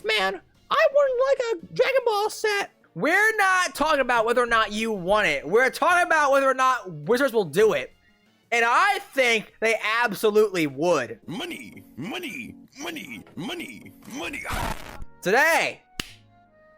man. I would like a Dragon Ball set. We're not talking about whether or not you want it. We're talking about whether or not Wizards will do it. And I think they absolutely would. Money, money, money, money, money. Today,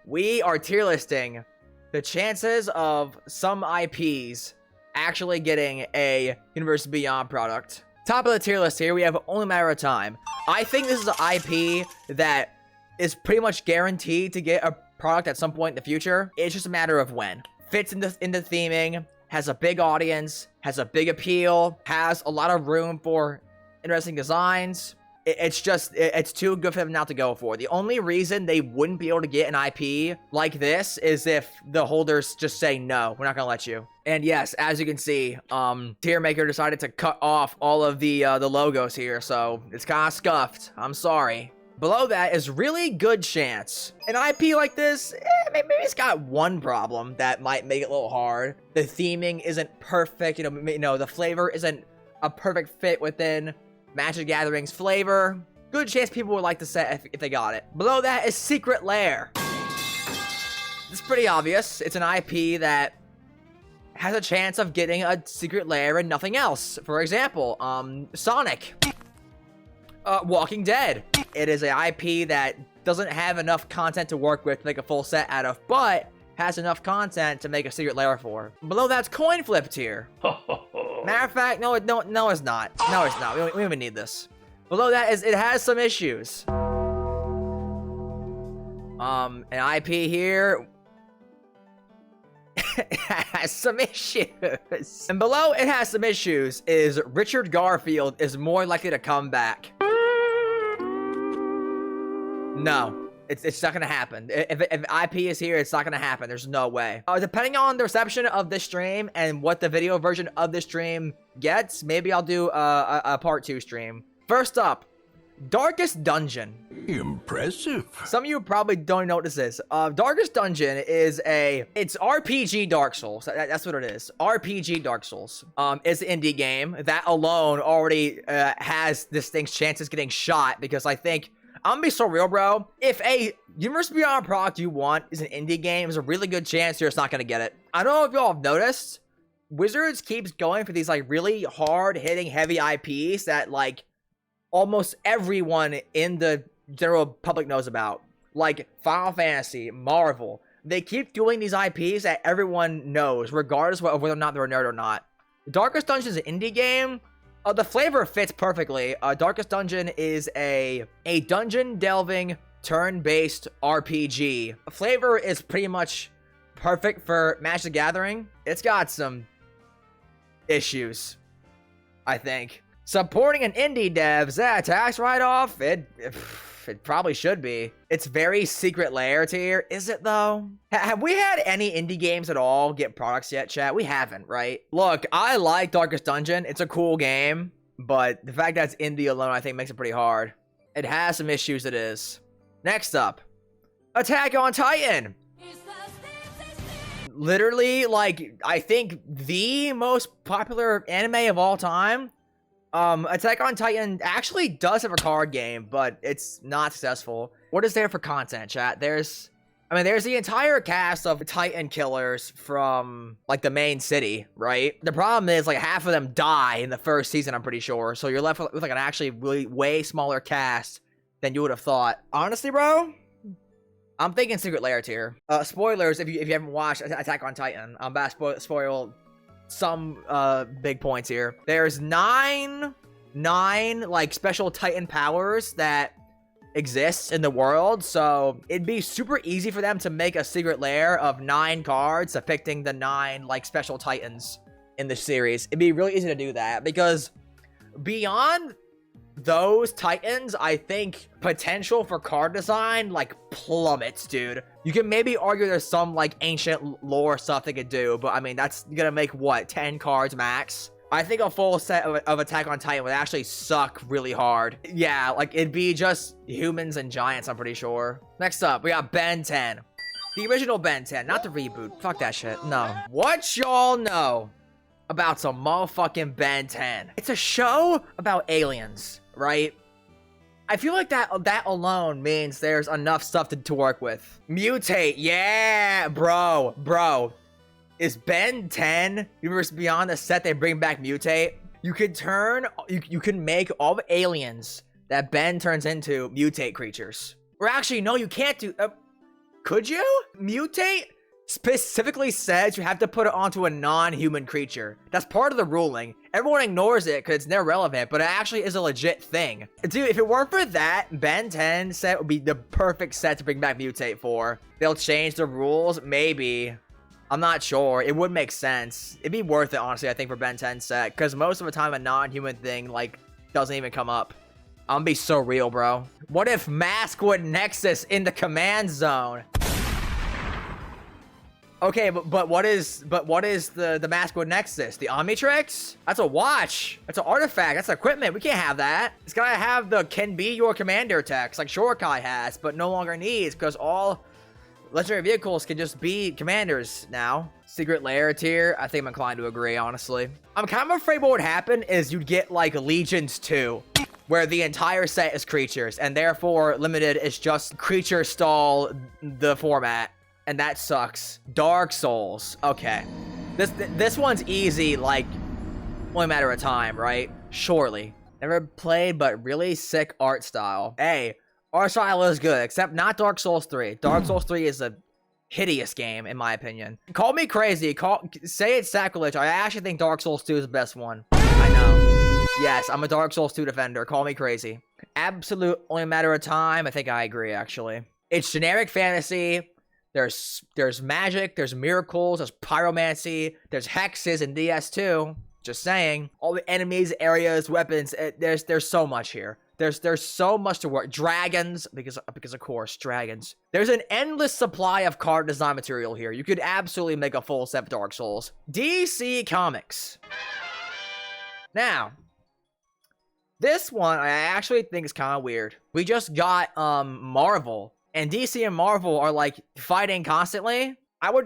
we are tier listing the chances of some IPs actually getting a Universe Beyond product. Top of the tier list here, we have Only a Matter of Time. I think this is an IP that is pretty much guaranteed to get a product at some point in the future. It's just a matter of when. Fits into theming, has a big audience, has a big appeal, has a lot of room for interesting designs. It's too good for them not to go for. The only reason they wouldn't be able to get an IP like this is if the holders just say, no, we're not gonna let you. And yes, as you can see, Tier Maker decided to cut off all of the logos here, so it's kind of scuffed. I'm sorry. Below that is really good chance. An IP like this, maybe it's got one problem that might make it a little hard. The theming isn't perfect. You know, the flavor isn't a perfect fit within Magic the Gathering's flavor. Good chance people would like the set if they got it. Below that is Secret Lair. It's pretty obvious. It's an IP that has a chance of getting a Secret Lair and nothing else. For example, Sonic. Walking Dead. It is an IP that doesn't have enough content to work with to make a full set out of, but has enough content to make a Secret Lair for. Below that's Coin Flip tier. Matter of fact, no, it's not. No, it's not. We don't even need this. Below that is, it has some issues. An IP here it has some issues. And below it has some issues is Richard Garfield is more likely to come back. No, it's not gonna happen. If IP is here, it's not gonna happen. There's no way. Depending on the reception of this stream and what the video version of this stream gets, maybe I'll do a part 2 stream. First up, Darkest Dungeon. Impressive. Some of you probably don't know what this is. Darkest Dungeon is it's RPG Dark Souls. That's what it is. RPG Dark Souls. It's an indie game. That alone already has this thing's chances getting shot, because I think, I'm gonna be so real, bro. If a Universe Beyond product you want is an indie game, there's a really good chance you're just not gonna get it. I don't know if y'all have noticed, Wizards keeps going for these like really hard-hitting, heavy IPs that like almost everyone in the general public knows about. Like Final Fantasy, Marvel. They keep doing these IPs that everyone knows, regardless of whether or not they're a nerd or not. Darkest Dungeon is an indie game. The flavor fits perfectly. Darkest Dungeon is a dungeon delving turn-based RPG. Flavor is pretty much perfect for Magic the Gathering. It's got some issues, I think. Supporting an indie dev, is that a tax write-off? It probably should be. It's very Secret Lair tier. Is it though? Have we had any indie games at all get products yet, chat? We haven't, right? Look, I like Darkest Dungeon. It's a cool game, but the fact that it's indie alone, I think, makes it pretty hard. It has some issues, it is. Next up, Attack on Titan. Literally, like, I think the most popular anime of all time. Attack on Titan actually does have a card game, but it's not successful. What is there for content, chat? There's the entire cast of Titan killers from, like, the main city, right? The problem is, like, half of them die in the first season, I'm pretty sure. So you're left with like, an actually really way smaller cast than you would have thought. Honestly, bro, I'm thinking Secret Lair tier. Spoilers, if you haven't watched Attack on Titan, I'm about to spoil some big points here. There's nine like special Titan powers that exists in the world, so it'd be super easy for them to make a Secret Lair of 9 cards depicting the 9 like special Titans in the series. It'd be really easy to do that, because beyond those Titans, I think potential for card design like plummets, dude. You can maybe argue there's some like ancient lore stuff they could do, but I mean, that's gonna make what, 10 cards max? I think a full set of Attack on Titan would actually suck really hard. Yeah, like it'd be just humans and giants, I'm pretty sure. Next up, we got Ben 10. The original Ben 10, not the reboot. Fuck that shit, no. What y'all know about some motherfucking Ben 10? It's a show about aliens, right? I feel like that alone means there's enough stuff to work with. Mutate, yeah, bro. Is Ben 10 Universe Beyond the set they bring back Mutate? You can make all the aliens that Ben turns into mutate creatures. Or actually, no, you can't do... could you? Mutate specifically says you have to put it onto a non-human creature. That's part of the ruling. Everyone ignores it because it's never relevant, but it actually is a legit thing. Dude, if it weren't for that, Ben 10 set would be the perfect set to bring back Mutate for. They'll change the rules? Maybe. I'm not sure. It would make sense. It'd be worth it, honestly, I think, for Ben 10 set. Because most of the time, a non-human thing, like, doesn't even come up. I'm gonna be so real, bro. What if Maskwood Nexus in the command zone? Okay, but what is the Maskwood Nexus? The Omnitrix? That's a watch. That's an artifact. That's equipment. We can't have that. It's gotta have the can be your commander text, like Shorakai has, but no longer needs, because all legendary vehicles can just be commanders now. Secret Lair tier, I think I'm inclined to agree, honestly. I'm kind of afraid what would happen is you'd get, like, Legions 2, where the entire set is creatures, and therefore limited is just creature stall the format, and that sucks. Dark Souls, okay. This one's easy, like, only a matter of time, right? Surely. Never played, but really sick art style. Hey, art style is good, except not Dark Souls 3. Dark Souls 3 is a hideous game, in my opinion. Call me crazy. Say it's sacrilege. I actually think Dark Souls 2 is the best one. I know. Yes, I'm a Dark Souls 2 defender. Call me crazy. Absolute only a matter of time. I think I agree, actually. It's generic fantasy. There's magic. There's miracles. There's pyromancy. There's hexes in DS2. Just saying. All the enemies, areas, weapons. There's so much here. There's so much to work. Dragons, because of course, dragons. There's an endless supply of card design material here. You could absolutely make a full set of Dark Souls. DC Comics. Now, this one I actually think is kind of weird. We just got Marvel, and DC and Marvel are like fighting constantly.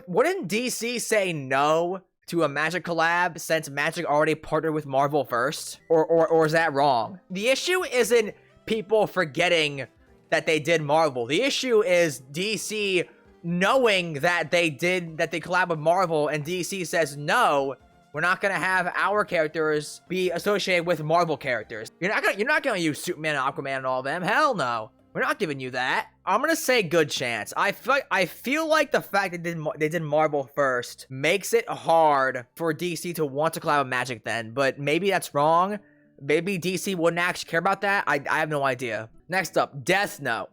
Wouldn't DC say no to a Magic collab since Magic already partnered with Marvel first? Or is that wrong? The issue isn't people forgetting that they did Marvel. The issue is DC knowing that they collab with Marvel, and DC says, no, we're not gonna have our characters be associated with Marvel characters. You're not gonna use Superman and Aquaman and all of them. Hell no. We're not giving you that. I'm gonna say good chance. I feel like the fact that they did Marvel first makes it hard for DC to want to collab with Magic then, but maybe that's wrong. Maybe DC wouldn't actually care about that. I have no idea. Next up, Death Note.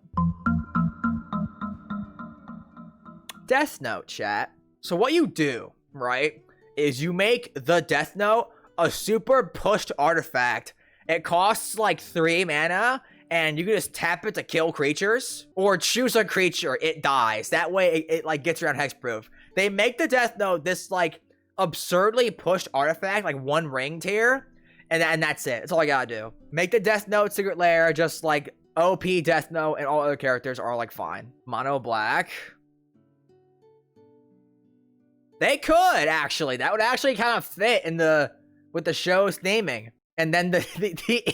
Death Note, chat. So what you do, right, is you make the Death Note a super pushed artifact. It costs like 3 mana, and you can just tap it to kill creatures, or choose a creature, it dies. That way, it like gets around hexproof. They make the Death Note this like absurdly pushed artifact, like 1 ring tier, and that's it. That's all I gotta do. Make the Death Note Secret Lair just like OP Death Note, and all other characters are like fine. Mono black. They could actually. That would actually kind of fit in with the show's theming. And then the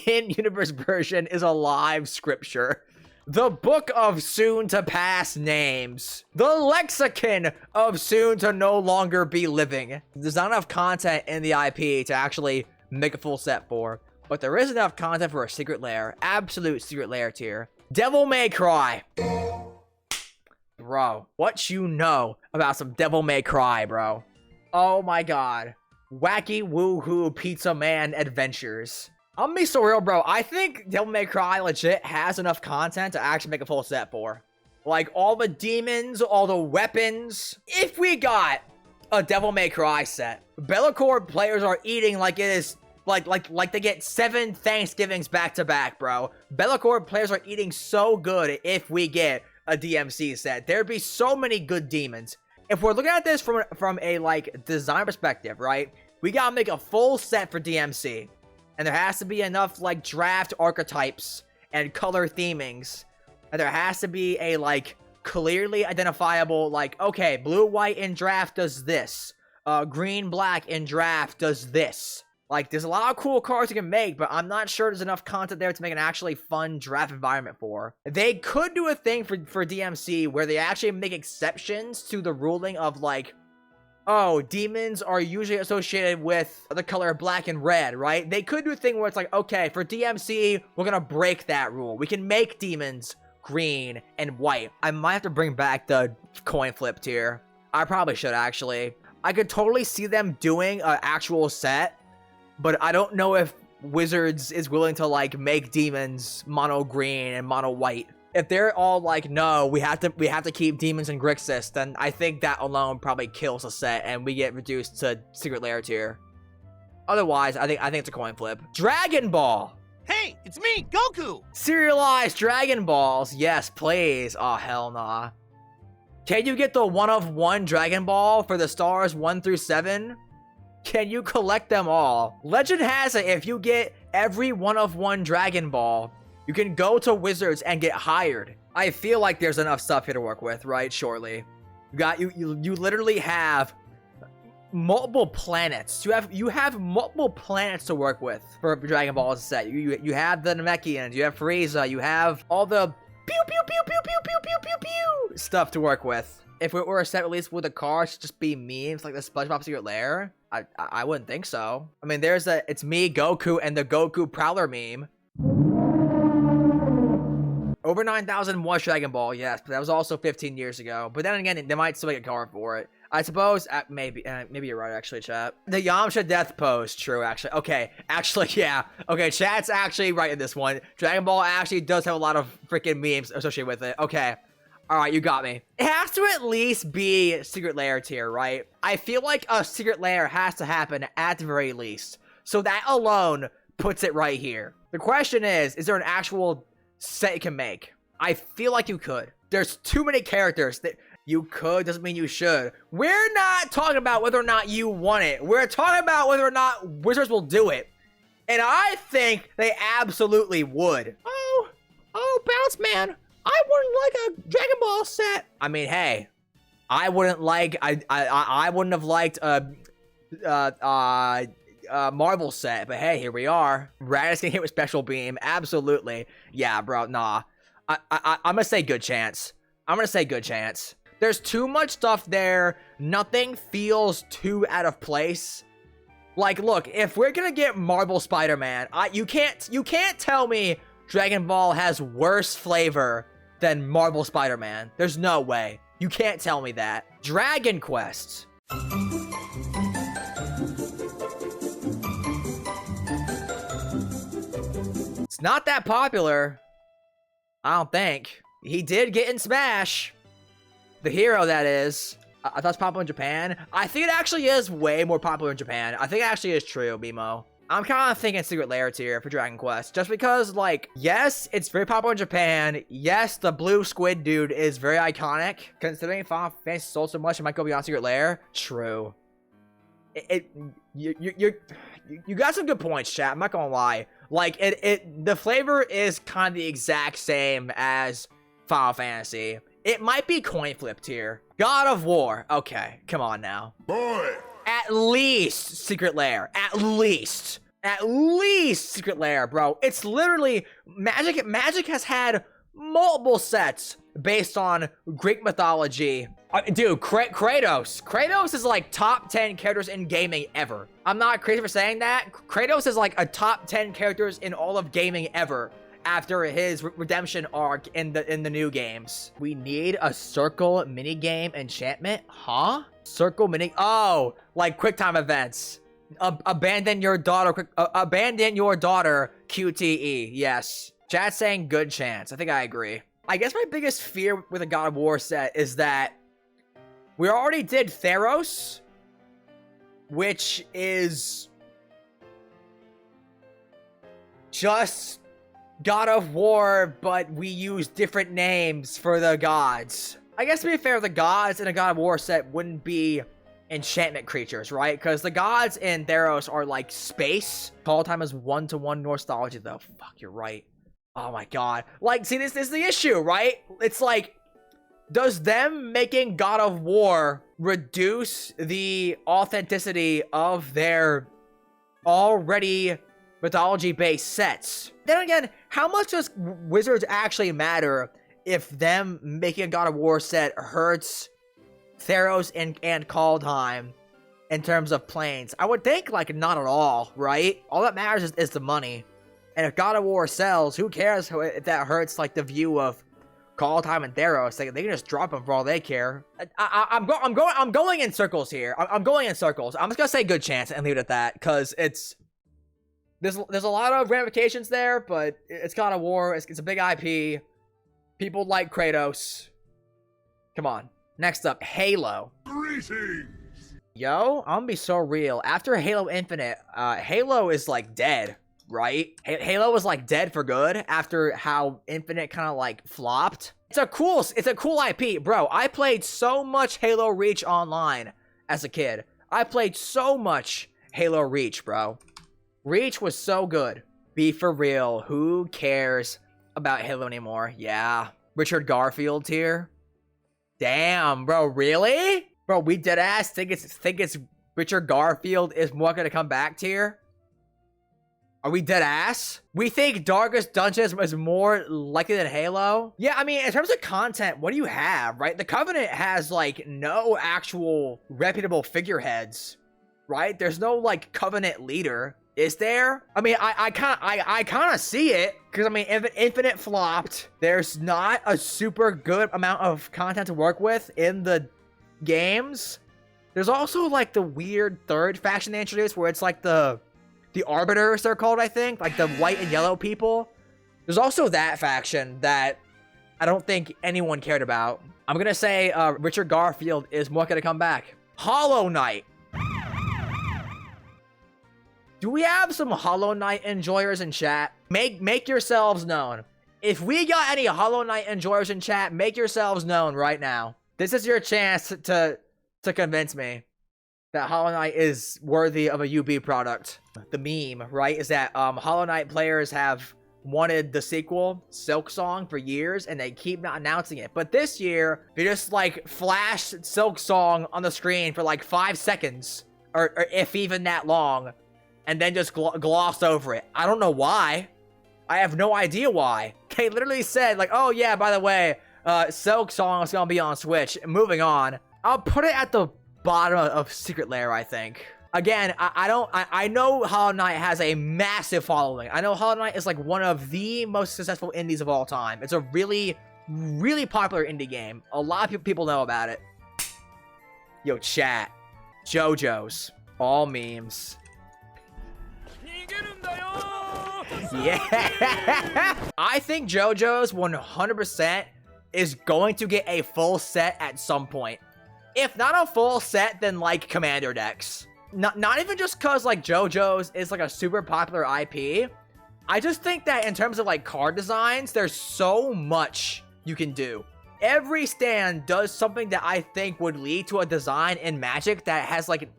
in-universe version is a live scripture. The Book of Soon-to-Pass Names. The Lexicon of Soon-to-No-Longer-Be-Living. There's not enough content in the IP to actually make a full set for. But there is enough content for a Secret Lair. Absolute Secret Lair tier. Devil May Cry. Bro, what you know about some Devil May Cry, bro? Oh my god. Wacky woohoo pizza man adventures. I'm gonna be so real, bro. I think Devil May Cry legit has enough content to actually make a full set for. Like all the demons, all the weapons. If we got a Devil May Cry set, Bellacore players are eating like it is like they get 7 Thanksgivings back to back, bro. Bellacore players are eating so good if we get a DMC set. There'd be so many good demons. If we're looking at this from a like design perspective, right? We gotta make a full set for DMC, and there has to be enough like draft archetypes and color themings, and there has to be a like clearly identifiable like, okay, blue white in draft does this, green black in draft does this. Like, there's a lot of cool cards you can make, but I'm not sure there's enough content there to make an actually fun draft environment for. They could do a thing for DMC where they actually make exceptions to the ruling of, like, oh, demons are usually associated with the color black and red, right? They could do a thing where it's like, okay, for DMC, we're gonna break that rule. We can make demons green and white. I might have to bring back the coin flip tier. I probably should, actually. I could totally see them doing an actual set, but I don't know if Wizards is willing to, like, make demons mono green and mono white. If they're all like, no, we have to keep demons in Grixis, then I think that alone probably kills the set and we get reduced to Secret Lair tier. Otherwise, I think it's a coin flip. Dragon Ball. Hey, it's me, Goku. Serialized Dragon Balls. Yes, please. Oh, hell nah. Can you get the 1-of-1 Dragon Ball for the stars 1 through 7? Can you collect them all? Legend has it, if you get every 1-of-1 Dragon Ball, you can go to Wizards and get hired. I feel like there's enough stuff here to work with, right? Surely. You literally have multiple planets. You have multiple planets to work with for Dragon Ball set. You have the Namekians, you have Frieza, you have all the pew pew pew pew pew pew pew pew pew stuff to work with. If it were a set release with the cards just be memes like the SpongeBob Secret Lair, I wouldn't think so. I mean, it's me, Goku, and the Goku Prowler meme. Over 9,000 was Dragon Ball, yes, but that was also 15 years ago. But then again, they might still make a card for it. I suppose, maybe you're right, actually, chat. The Yamcha death pose, true, actually. Okay, actually, yeah. Okay, chat's actually right in this one. Dragon Ball actually does have a lot of freaking memes associated with it. Okay. All right, you got me. It has to at least be Secret Lair tier, right? I feel like a Secret Lair has to happen at the very least. So that alone puts it right here. The question is there an actual set you can make? I feel like you could. There's too many characters that you could, doesn't mean you should. We're not talking about whether or not you want it. We're talking about whether or not Wizards will do it. And I think they absolutely would. Oh, Bounce Man. I wouldn't like a Dragon Ball set. I mean, hey, I wouldn't have liked a Marvel set, but hey, here we are. Raditz can hit with Special Beam, absolutely. Yeah, bro, nah. I'm gonna say good chance. There's too much stuff there. Nothing feels too out of place. Like, look, if we're gonna get Marvel Spider-Man, you can't tell me Dragon Ball has worse flavor than Marvel Spider-Man. There's no way. You can't tell me that. Dragon Quest. It's not that popular. I don't think. He did get in Smash. The hero, that is. I thought it's popular in Japan. I think it actually is way more popular in Japan. I think it actually is true, BMO. I'm kind of thinking Secret Lair tier for Dragon Quest. Just because, like, yes, it's very popular in Japan. Yes, the blue squid dude is very iconic. Considering Final Fantasy sold so much, it might go beyond Secret Lair. True. You got some good points, chat. I'm not gonna lie. Like, the flavor is kind of the exact same as Final Fantasy. It might be coin flip tier. God of War. Okay, come on now. Boy. At least Secret Lair. At least Secret Lair, bro. It's literally Magic has had multiple sets based on Greek mythology. Dude, Kratos is like top 10 characters in gaming ever. I'm not crazy for saying that. Kratos is like a top 10 characters in all of gaming ever after his redemption arc in the new games. We need a circle minigame enchantment, huh? Circle mini, oh, like quick time events. Abandon your daughter, QTE, yes. Chat's saying good chance. I think I agree. I guess my biggest fear with a God of War set is that we already did Theros, which is just God of War, but we use different names for the gods. I guess to be fair, the gods in a God of War set wouldn't be enchantment creatures, right? Because the gods in Theros are like space. Call time is 1-to-1 Nostalgia, though. Fuck, you're right. Oh my god. Like, see, this is the issue, right? It's like, does them making God of War reduce the authenticity of their already mythology-based sets. Then again, how much does Wizards actually matter if them making a God of War set hurts Theros and Kaldheim in terms of planes? I would think, like, not at all, right? All that matters is the money. And if God of War sells, who cares if that hurts, like, the view of Kaldheim and Theros? They can just drop them for all they care. I'm going in circles here. I'm going in circles. I'm just gonna say good chance and leave it at that, because there's a lot of ramifications there, but it's God of War. It's a big IP. People like Kratos. Come on. Next up, Halo. Greetings. Yo, I'm gonna be so real. After Halo Infinite, Halo is like dead, right? Halo was like dead for good after how Infinite kind of like flopped. It's a cool IP, bro. I played so much Halo Reach online as a kid. I played so much Halo Reach, bro. Reach was so good. Be for real. Who cares about Halo anymore? Yeah. Richard Garfield here. Damn, bro. Really? Bro, we deadass think it's Richard Garfield is more gonna come back tier? Are we deadass? We think Darkest Dungeons is more likely than Halo? Yeah, I mean, in terms of content, what do you have, right? The Covenant has, like, no actual reputable figureheads, right? There's no, like, Covenant leader. Is there? I mean, I kind of see it, because, I mean, Infinite flopped. There's not a super good amount of content to work with in the games. There's also, like, the weird third faction they introduced, where it's, like, the Arbiters, they're called, I think. Like, the white and yellow people. There's also that faction that I don't think anyone cared about. I'm gonna say Richard Garfield is more gonna come back. Hollow Knight. Do we have some Hollow Knight enjoyers in chat? Make yourselves known. If we got any Hollow Knight enjoyers in chat, make yourselves known right now. This is your chance to convince me that Hollow Knight is worthy of a UB product. The meme, right, is that Hollow Knight players have wanted the sequel, Silk Song, for years, and they keep not announcing it. But this year, they just, like, flashed Silk Song on the screen for, like, 5 seconds, or if even that long, and then just glossed over it. I don't know why. I have no idea why. They literally said, like, oh yeah, by the way, Silk Song is gonna be on Switch. Moving on. I'll put it at the bottom of Secret Lair, I think. Again, I know Hollow Knight has a massive following. I know Hollow Knight is like one of the most successful indies of all time. It's a really, really popular indie game. A lot of people know about it. Yo, chat. JoJo's. All memes. Yeah. I think JoJo's 100% is going to get a full set at some point. If not a full set, then like Commander decks. Not even just because like JoJo's is like a super popular IP. I just think that in terms of like card designs, there's so much you can do. Every stand does something that I think would lead to a design in Magic that has like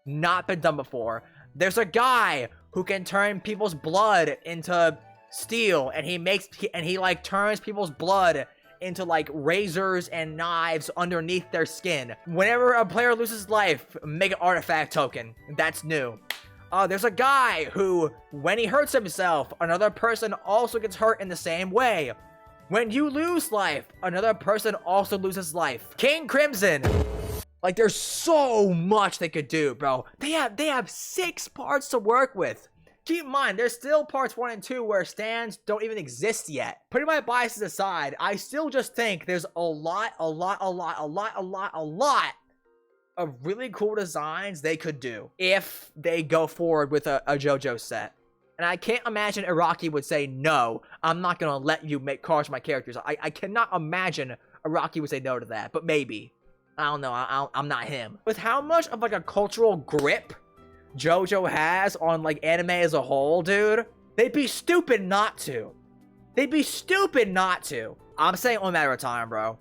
not been done before. There's a guy who can turn people's blood into steel, and he like turns people's blood into like razors and knives underneath their skin. Whenever a player loses life, make an artifact token. That's new. There's a guy who, when he hurts himself, another person also gets hurt in the same way. When you lose life, another person also loses life. King Crimson. Like, there's so much they could do, bro. They have 6 parts to work with. Keep in mind, there's still parts 1 and 2 where stands don't even exist yet. Putting my biases aside, I still just think there's a lot of really cool designs they could do if they go forward with a JoJo set. And I can't imagine Iraqi would say, no, I'm not gonna let you make cards for my characters. I cannot imagine Iraqi would say no to that, but maybe. I don't know, I'm not him. With how much of like a cultural grip JoJo has on like anime as a whole, dude, they'd be stupid not to. They'd be stupid not to. I'm saying only a matter of time, bro.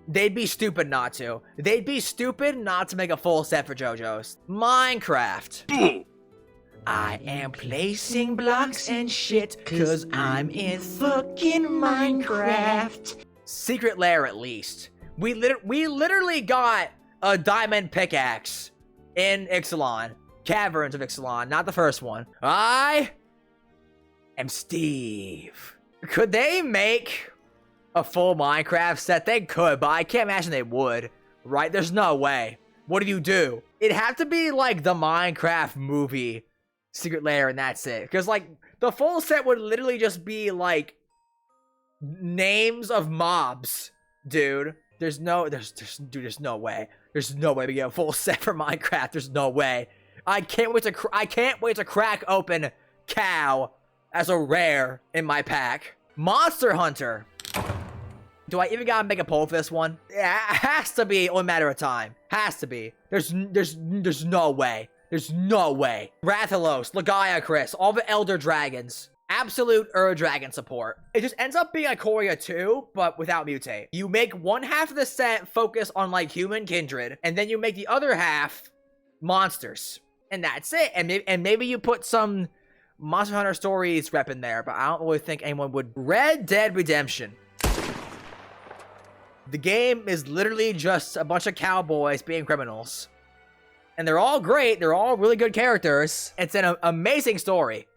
They'd be stupid not to. They'd be stupid not to make a full set for JoJo's. Minecraft. I am placing blocks and shit, cause I'm in fucking Minecraft. Secret Lair, at least. We literally got a diamond pickaxe in Ixalan. Caverns of Ixalan, not the first one. I am Steve. Could they make a full Minecraft set? They could, but I can't imagine they would, right? There's no way. What do? It'd have to be like the Minecraft movie Secret Lair and that's it. Because like the full set would literally just be like names of mobs, dude. There's no way. There's no way we get a full set for Minecraft. There's no way. I can't wait to crack open Cow as a rare in my pack. Monster Hunter. Do I even gotta make a poll for this one? Yeah, it has to be only a matter of time. Has to be. There's no way. There's no way. Rathalos, Legaia Chris, all the Elder Dragons. Absolute Dragon support. It just ends up being a Ikoria 2, but without mutate. You make one half of the set focus on like human kindred, and then you make the other half monsters. And that's it. And maybe you put some Monster Hunter Stories rep in there, but I don't really think anyone would. Red Dead Redemption. The game is literally just a bunch of cowboys being criminals. And they're all great. They're all really good characters. It's an amazing story.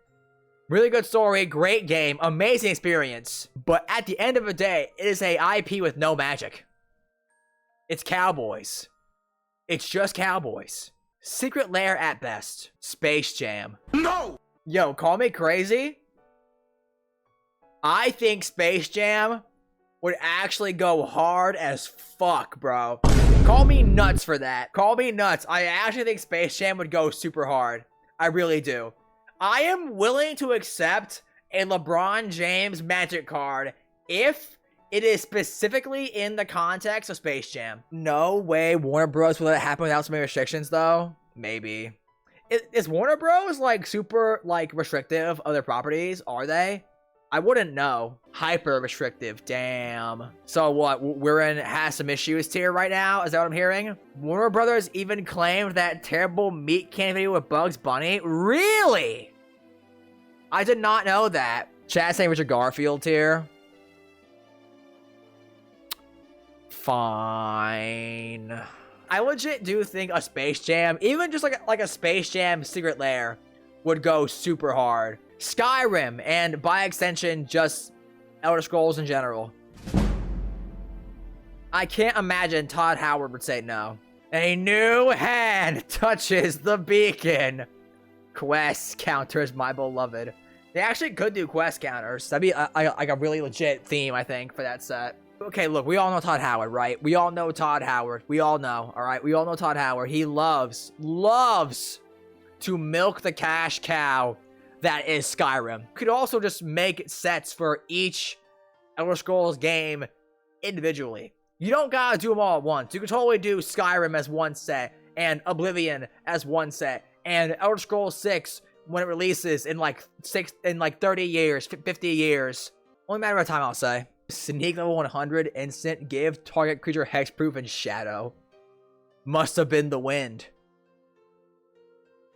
Really good story, great game, amazing experience. But at the end of the day, it is a IP with no magic. It's cowboys. It's just cowboys. Secret Lair at best. Space Jam. No! Yo, call me crazy. I think Space Jam would actually go hard as fuck, bro. Call me nuts for that. Call me nuts. I actually think Space Jam would go super hard. I really do. I am willing to accept a LeBron James Magic card if it is specifically in the context of Space Jam. No way Warner Bros. Will let it happen without so many restrictions, though. Maybe. Is Warner Bros. Like super like restrictive of their properties? Are they? I wouldn't know. Hyper restrictive. Damn. So what? We're in has some issues tier right now? Is that what I'm hearing? Warner Brothers even claimed that terrible meat can video with Bugs Bunny? Really? I did not know that. Chat saying Richard Garfield tier. Fine. I legit do think a Space Jam, even just like a Space Jam Secret Lair, would go super hard. Skyrim, and by extension, just Elder Scrolls in general. I can't imagine Todd Howard would say no. A new hand touches the beacon. Quest counters, my beloved. They actually could do quest counters. That'd be like a really legit theme, I think, for that set. Okay, look, we all know Todd Howard, right? We all know Todd Howard. We all know, all right? We all know Todd Howard. He loves to milk the cash cow that is Skyrim. You could also just make sets for each Elder Scrolls game individually. You don't gotta do them all at once. You could totally do Skyrim as one set, and Oblivion as one set, and Elder Scrolls 6 when it releases in like 30 years, 50 years. Only matter of time, I'll say. Sneak level 100 instant, give target creature hexproof and shadow. Must have been the wind.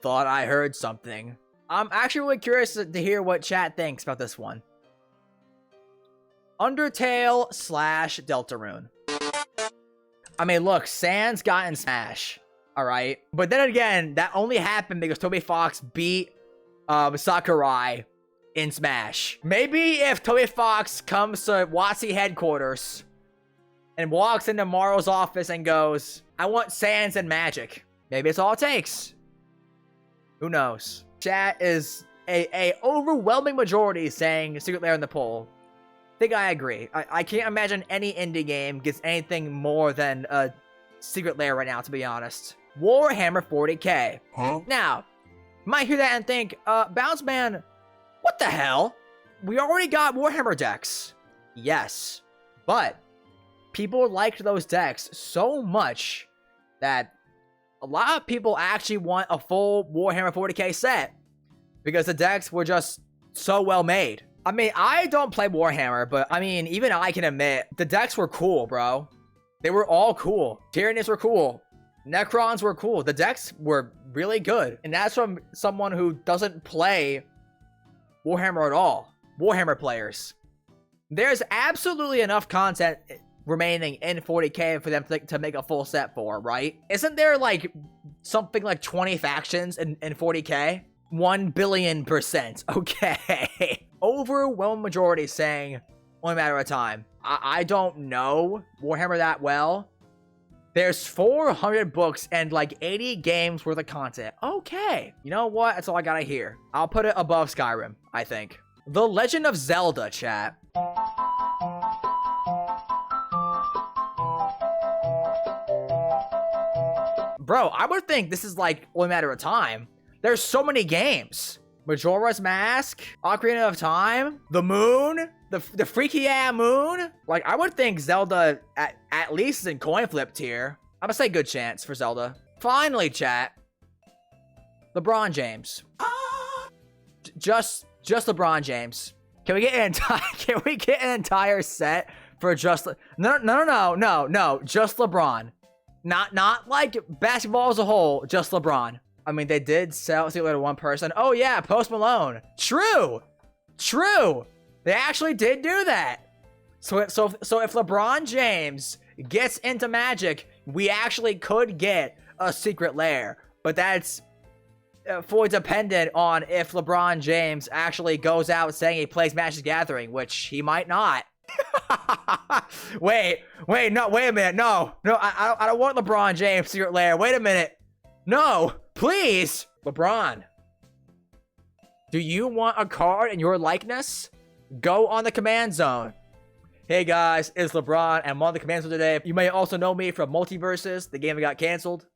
Thought I heard something. I'm actually really curious to hear what chat thinks about this one. Undertale / Deltarune. I mean, look, Sans got in Smash, alright? But then again, that only happened because Toby Fox beat Sakurai in Smash. Maybe if Toby Fox comes to WotC headquarters and walks into Morrow's office and goes, I want Sans and Magic. Maybe it's all it takes. Who knows? Chat is a overwhelming majority saying Secret Lair in the poll. I think I agree. I can't imagine any indie game gets anything more than a Secret Lair right now, to be honest. Warhammer 40k. Huh? Now, you might hear that and think, Bounce Man, what the hell? We already got Warhammer decks. Yes, but people liked those decks so much that a lot of people actually want a full Warhammer 40k set because the decks were just so well made. I mean, I don't play Warhammer, but I mean, even I can admit, the decks were cool, bro. They were all cool. Tyranids were cool. Necrons were cool. The decks were really good. And that's from someone who doesn't play Warhammer at all. Warhammer players. There's absolutely enough content remaining in 40k for them to make a full set for, right? Isn't there like something like 20 factions in 40k. 1 billion%. Okay. Overwhelming majority saying only a matter of time. I don't know Warhammer that well. There's 400 books and like 80 games worth of content. Okay. You know what? That's all I gotta hear. I'll put it above Skyrim, I think. The Legend of Zelda, chat. Bro, I would think this is like only a matter of time. There's so many games. Majora's Mask, Ocarina of Time, the Moon, the freaky ass Moon. Like, I would think Zelda at least is in coin flip tier. I'm gonna say good chance for Zelda. Finally, chat. LeBron James. Just LeBron James. Can we get an entire set for just no, just LeBron. Not like basketball as a whole, just LeBron. I mean, they did sell it to one person. Oh yeah, Post Malone. True. They actually did do that. So if LeBron James gets into Magic, we actually could get a secret lair. But that's fully dependent on if LeBron James actually goes out saying he plays Magic the Gathering, which he might not. wait a minute. No, I don't want LeBron James secret lair. Wait a minute. No, please. LeBron, do you want a card in your likeness? Go on the command zone. Hey guys, it's LeBron, and I'm on the command zone today. You may also know me from Multiverses, the game that got canceled.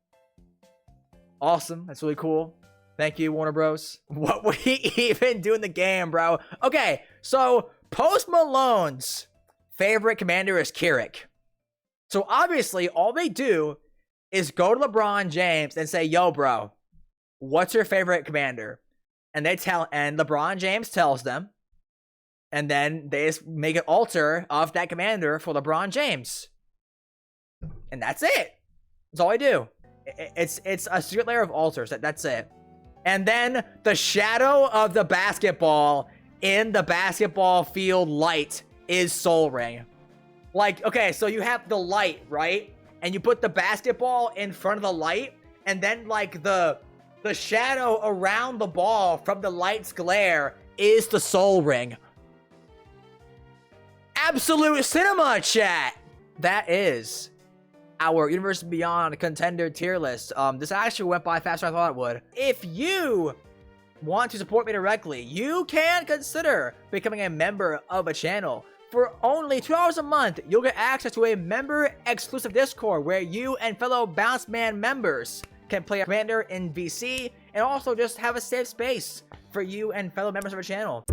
Awesome, that's really cool. Thank you, Warner Bros. What would he even do in the game, bro? Okay, so Post Malone's favorite commander is Keurig. So obviously, all they do is go to LeBron James and say, yo, bro, what's your favorite commander? And LeBron James tells them. And then they just make an altar of that commander for LeBron James. And that's it. That's all I do. It's a secret layer of altars. That's it. And then the shadow of the basketball in the basketball field light is Soul Ring. Like, okay, so you have the light, right? And you put the basketball in front of the light, and then like the shadow around the ball from the light's glare is the Soul Ring. Absolute cinema, chat. That is our Universe Beyond contender tier list. This actually went by faster than I thought it would. If you want to support me directly, you can consider becoming a member of a channel. For only $2 a month, you'll get access to a member-exclusive Discord where you and fellow Bounce Man members can play a commander in VC and also just have a safe space for you and fellow members of our channel.